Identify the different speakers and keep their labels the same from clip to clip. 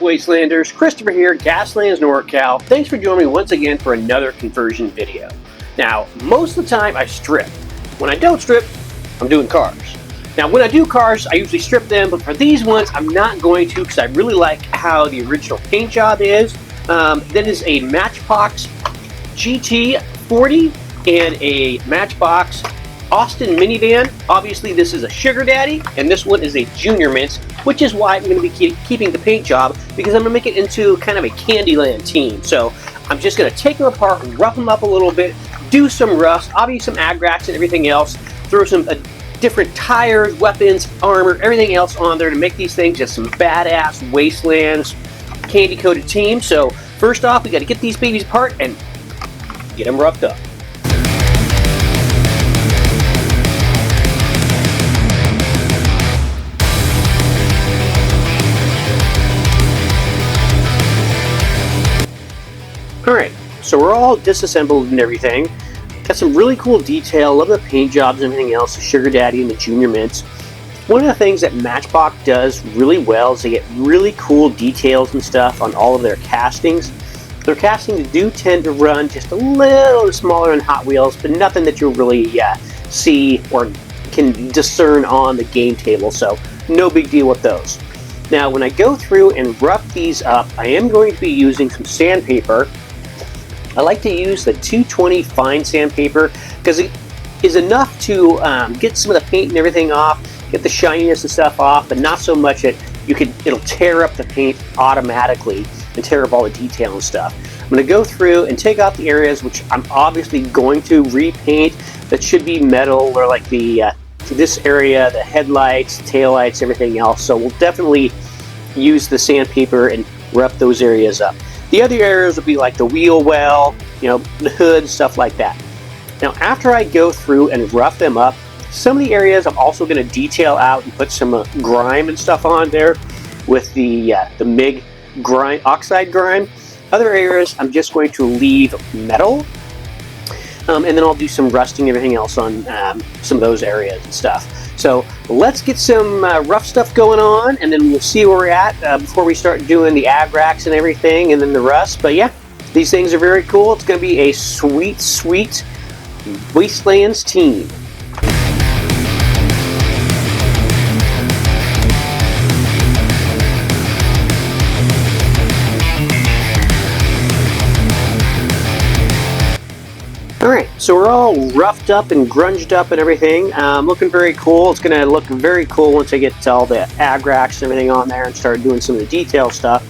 Speaker 1: Wastelanders, Christopher here, Gaslands, NorCal. Thanks for joining me once again for another conversion video. Now, most of the time I strip. When I don't strip, I'm doing cars. Now, when I do cars, I usually strip them, but for these ones, I'm not going to because I really like how the original paint job is. That is a Matchbox GT40 and a Matchbox Austin minivan. Obviously, this is a Sugar Daddy, and this one is a Junior Mint, which is why I'm going to be keeping the paint job, because I'm going to make it into kind of a Candyland Team. So I'm just going to take them apart, rough them up a little bit, do some rust, obviously some agrax and everything else, throw some different tires, weapons, armor, everything else on there to make these things just some badass Wastelands candy-coated team. So first off, we got to get these babies apart and get them roughed up. Alright, so we're all disassembled and everything. Got some really cool detail, love the paint jobs and everything else, the Sugar Daddy and the Junior Mints. One of the things that Matchbox does really well is they get really cool details and stuff on all of their castings. Their castings do tend to run just a little smaller than Hot Wheels, but nothing that you'll really see or can discern on the game table, so no big deal with those. Now, when I go through and rough these up, I am going to be using some sandpaper. I like to use the 220 fine sandpaper because it is enough to get some of the paint and everything off, get the shininess and stuff off, but not so much that it'll tear up the paint automatically and tear up all the detail and stuff. I'm going to go through and take out the areas which I'm obviously going to repaint that should be metal, or like this area, the headlights, taillights, everything else. So we'll definitely use the sandpaper and rough those areas up. The other areas will be like the wheel well, the hood, stuff like that. Now, after I go through and rough them up, some of the areas I'm also going to detail out and put some grime and stuff on there with the MIG grime, oxide grime. Other areas I'm just going to leave metal, and then I'll do some rusting and everything else on some of those areas and stuff. So let's get some rough stuff going on, and then we'll see where we're at before we start doing the agrax and everything, and then the rust. But yeah, these things are very cool. It's going to be a sweet, sweet Wastelands team. Alright, so we're all roughed up and grunged up and everything. Looking very cool. It's going to look very cool once I get all the agrax and everything on there and start doing some of the detail stuff.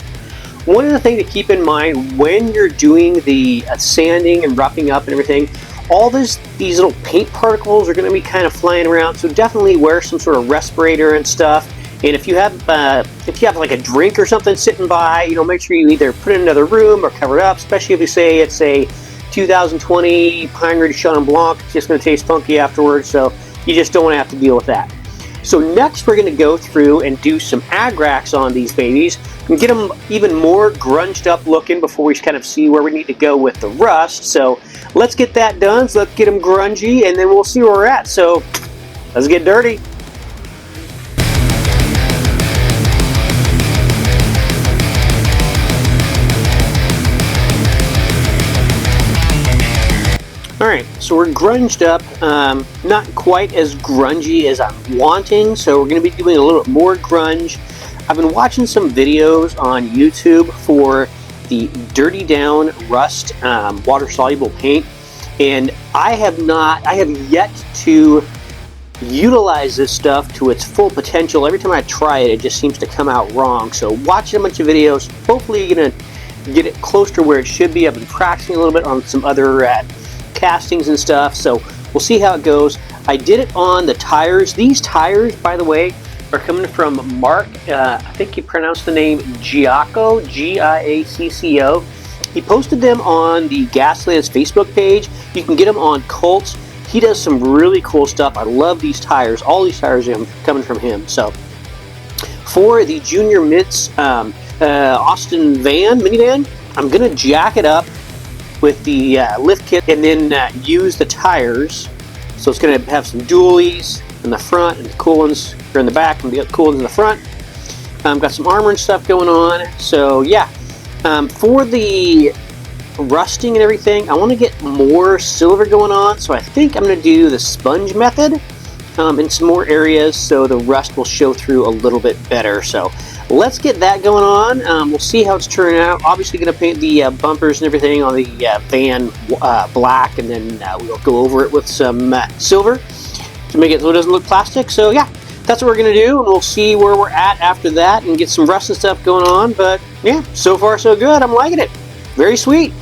Speaker 1: One of the things to keep in mind when you're doing the sanding and roughing up and everything, all these little paint particles are going to be kind of flying around, so definitely wear some sort of respirator and stuff. And if you have like a drink or something sitting by, make sure you either put it in another room or cover it up, especially if you say it's a 2020 Pine Ridge Chenin Blanc. It's just going to taste funky afterwards, so you just don't want to have to deal with that. So next we're going to go through and do some agrax on these babies and get them even more grunged up looking before we kind of see where we need to go with the rust. So let's get that done. So let's get them grungy, and then we'll see where we're at. So let's get dirty. Alright, so we're grunged up, not quite as grungy as I'm wanting, so we're going to be doing a little bit more grunge. I've been watching some videos on YouTube for the Dirty Down Rust water-soluble paint, and I have yet to utilize this stuff to its full potential. Every time I try it, it just seems to come out wrong. So watching a bunch of videos, hopefully you're going to get it close to where it should be. I've been practicing a little bit on some other castings and stuff, so we'll see how it goes. I did it on the tires. These tires, by the way, are coming from Mark, I think you pronounce the name Giacco, Giacco. He posted them on the Gaslands Facebook page. You can get them on Colts. He does some really cool stuff. I love these tires. All these tires are coming from him. So for the Junior Mints Austin minivan, I'm going to jack it up with the lift kit and then use the tires. So it's going to have some dualies in the front and the cool ones are in the back, and the cool ones in the front. Got some armor and stuff going on. So yeah, for the rusting and everything, I want to get more silver going on. So I think I'm going to do the sponge method in some more areas so the rust will show through a little bit better. So let's get that going on. We'll see how it's turning out. Obviously going to paint the bumpers and everything on the van black, and then we'll go over it with some silver to make it so it doesn't look plastic. So yeah, that's what we're going to do, and we'll see where we're at after that and get some rust and stuff going on. But yeah, so far so good. I'm liking it. Very sweet.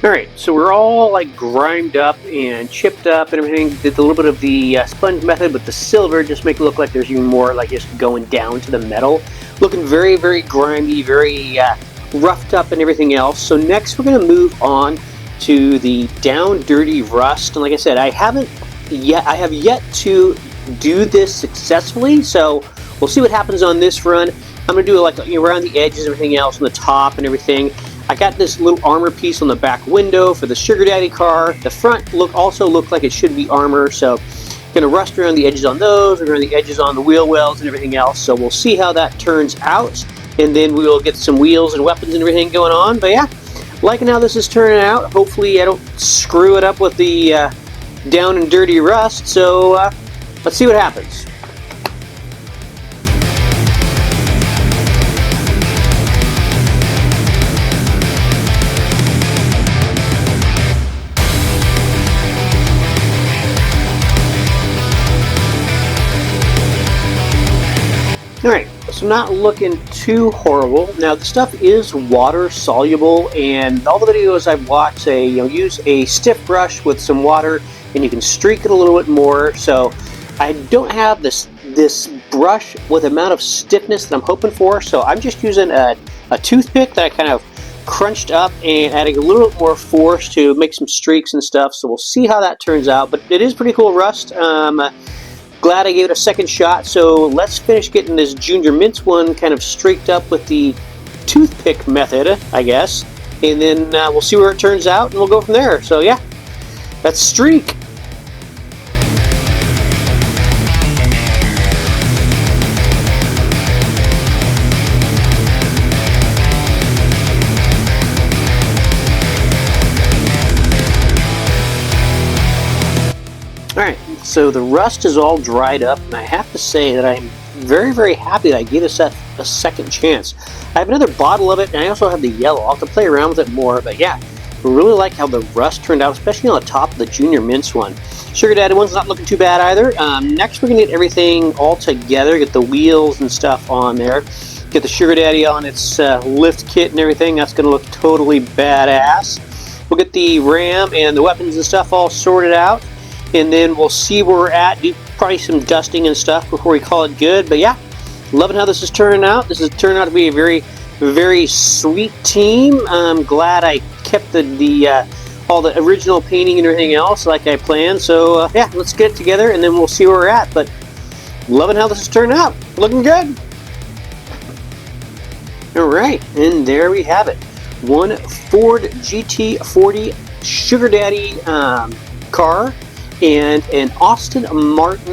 Speaker 1: Alright, so we're all like grimed up and chipped up and everything. Did a little bit of the sponge method with the silver, just make it look like there's even more like just going down to the metal. Looking very, very grimy, very roughed up and everything else. So next we're going to move on to the down dirty rust. And like I said, I have yet to do this successfully. So we'll see what happens on this run. I'm going to do it like around the edges and everything else, on the top and everything. I got this little armor piece on the back window for the Sugar Daddy car. The front also looked like it should be armor, so going to rust around the edges on those, around the edges on the wheel wells and everything else. So we'll see how that turns out, and then we will get some wheels and weapons and everything going on. But yeah, liking how this is turning out. Hopefully I don't screw it up with the down and dirty rust. So let's see what happens. Alright, so not looking too horrible. Now the stuff is water soluble, and all the videos I've watched say, use a stiff brush with some water and you can streak it a little bit more. So I don't have this brush with the amount of stiffness that I'm hoping for, so I'm just using a toothpick that I kind of crunched up and adding a little bit more force to make some streaks and stuff. So we'll see how that turns out, but it is pretty cool rust. Glad I gave it a second shot, so let's finish getting this Junior Mints one kind of streaked up with the toothpick method, I guess, and then we'll see where it turns out, and we'll go from there. So yeah, that's streak. Alright, so the rust is all dried up, and I have to say that I'm very, very happy that I gave this a second chance. I have another bottle of it, and I also have the yellow. I'll have to play around with it more, but yeah, I really like how the rust turned out, especially on the top of the Junior Mints one. Sugar Daddy one's not looking too bad either. Next we're going to get everything all together, get the wheels and stuff on there, get the Sugar Daddy on its lift kit and everything. That's going to look totally badass. We'll get the RAM and the weapons and stuff all sorted out, and then we'll see where we're at, do probably some dusting and stuff before we call it good. But yeah, loving how this is turning out. This has turned out to be a very, very sweet team. I'm glad I kept all the original painting and everything else like I planned. So yeah, let's get it together and then we'll see where we're at. But loving how this is turning out. Looking good. Alright, and there we have it. One Ford GT40 Sugar Daddy car, and an Austin minivan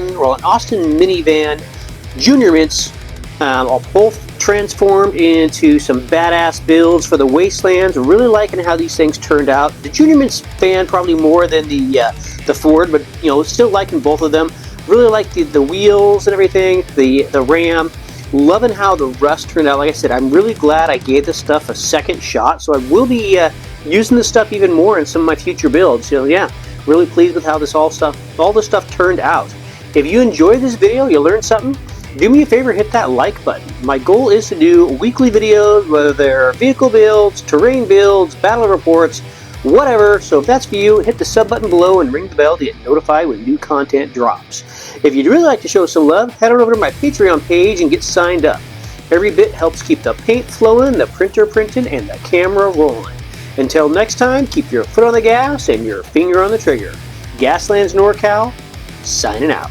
Speaker 1: Junior Mints, all both transformed into some badass builds for the Wastelands. Really liking how these things turned out. The Junior Mints fan probably more than the Ford, but still liking both of them. Really like the wheels and everything, the RAM. Loving how the rust turned out. Like I said, I'm really glad I gave this stuff a second shot, so I will be using this stuff even more in some of my future builds. So yeah, really pleased with how all this stuff turned out. If you enjoyed this video, you learned something, do me a favor, hit that like button. My goal is to do weekly videos, whether they're vehicle builds, terrain builds, battle reports, whatever. So if that's for you, hit the sub button below and ring the bell to get notified when new content drops. If you'd really like to show some love, head on over to my Patreon page and get signed up. Every bit helps keep the paint flowing, the printer printing, and the camera rolling. Until next time, keep your foot on the gas and your finger on the trigger. Gaslands NorCal, signing out.